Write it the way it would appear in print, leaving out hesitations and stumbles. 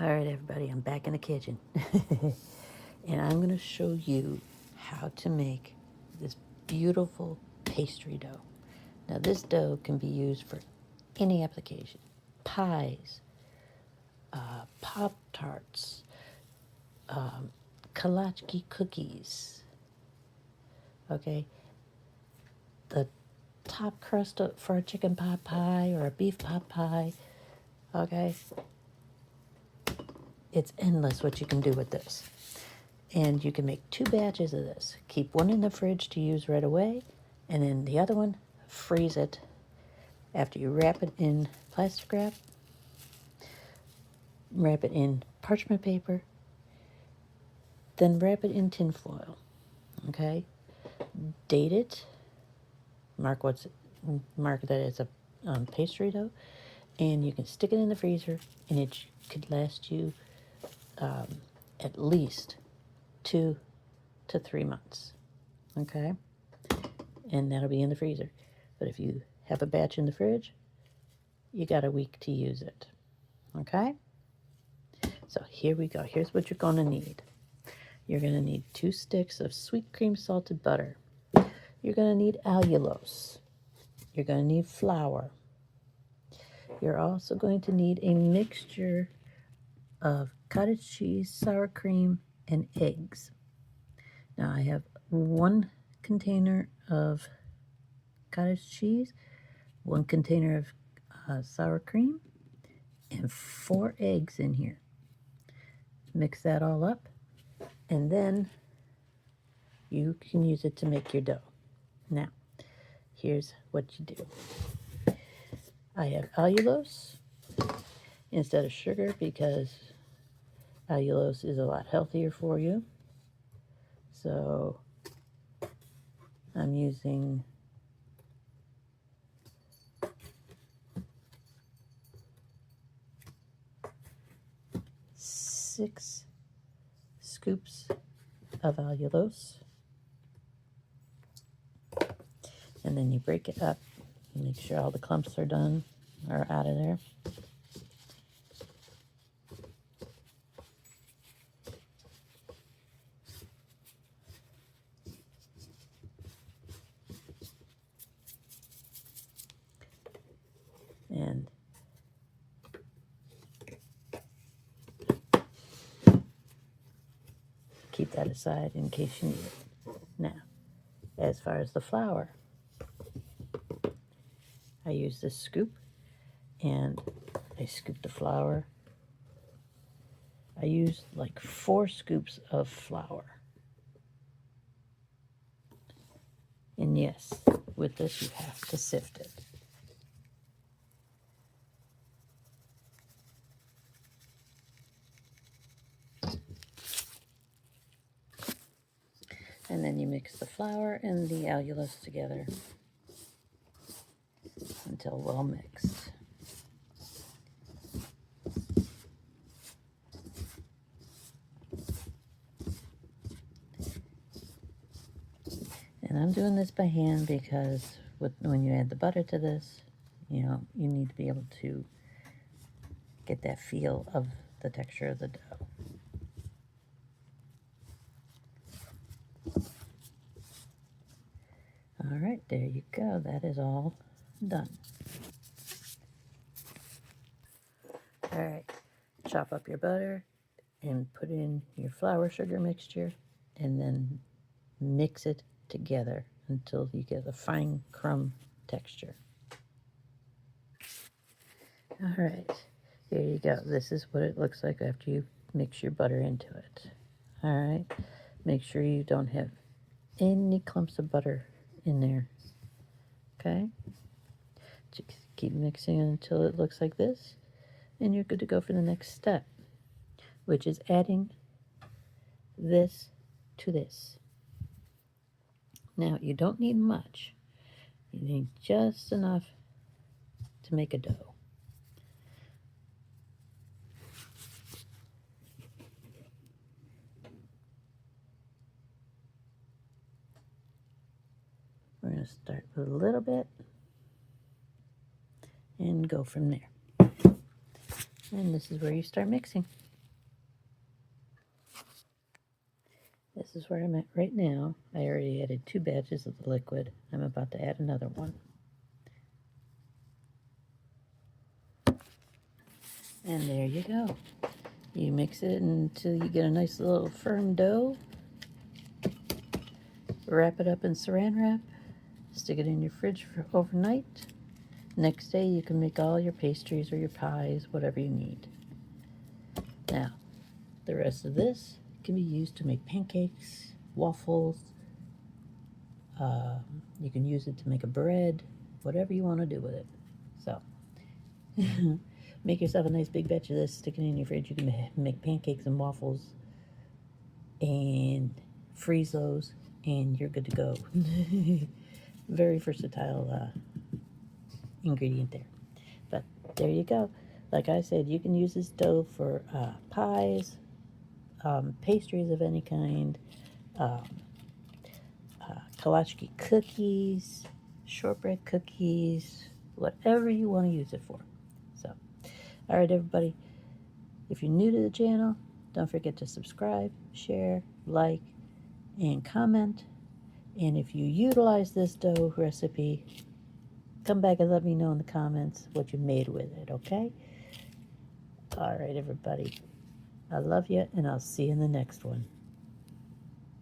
All right, everybody, I'm back in the kitchen. And I'm going to show you how to make this beautiful pastry dough. Now, this dough can be used for any application. Pies, Pop-Tarts, Kalachki cookies, okay? The top crust for a chicken pot pie or a beef pot pie, okay? It's endless what you can do with this. And you can make 2 batches of this. Keep one in the fridge to use right away, and then the other one, freeze it after you wrap it in plastic wrap, wrap it in parchment paper, then wrap it in tin foil, okay? Date it, mark that it's a pastry dough, and you can stick it in the freezer, and it could last you at least 2 to 3 months, okay? And that'll be in the freezer. But if you have a batch in the fridge, you got a week to use it, okay? So here we go. Here's what you're going to need. You're going to need 2 sticks of sweet cream salted butter. You're going to need allulose. You're going to need flour. You're also going to need a mixture of cottage cheese, sour cream, and eggs. Now I have 1 container of cottage cheese, 1 container of sour cream, and 4 eggs in here. Mix that all up, and then you can use it to make your dough. Now, here's what you do. I have allulose instead of sugar because allulose is a lot healthier for you. So I'm using 6 scoops of allulose. And then you break it up. Make sure all the clumps are done or out of there. And keep that aside in case you need it. Now, as far as the flour, I use this scoop, and I scoop the flour. I use like 4 scoops of flour. And yes, with this you have to sift it. And then you mix the flour and the allulose together until well mixed. And I'm doing this by hand because when you add the butter to this, you know, you need to be able to get that feel of the texture of the dough. All right, there you go. That is all done. All right, chop up your butter and put in your flour sugar mixture, and then mix it together until you get a fine crumb texture. All right, there you go. This is what it looks like after you mix your butter into it. All right, make sure you don't have any clumps of butter in there. Okay, just keep mixing until it looks like this, and you're good to go for the next step, which is adding this to this. Now, you don't need much. You need just enough to make a dough. We're going to start with a little bit and go from there. And this is where you start mixing. this is where I'm at right now. I already added 2 batches of the liquid. I'm about to add another one. And there you go. You mix it until you get a nice little firm dough. Wrap it up in saran wrap. Stick it in your fridge for overnight. Next day you can make all your pastries or your pies, whatever you need. Now, the rest of this can be used to make pancakes, waffles. You can use it to make a bread, whatever you want to do with it. So, make yourself a nice big batch of this, stick it in your fridge. You can make pancakes and waffles and freeze those, and you're good to go. Very versatile ingredient there. But there you go. Like I said, you can use this dough for pies, pastries of any kind, Kalachki cookies, shortbread cookies, whatever you want to use it for. So, all right, everybody. If you're new to the channel, don't forget to subscribe, share, like, and comment. And if you utilize this dough recipe, come back and let me know in the comments what you made with it, okay? All right, everybody. I love you, and I'll see you in the next one.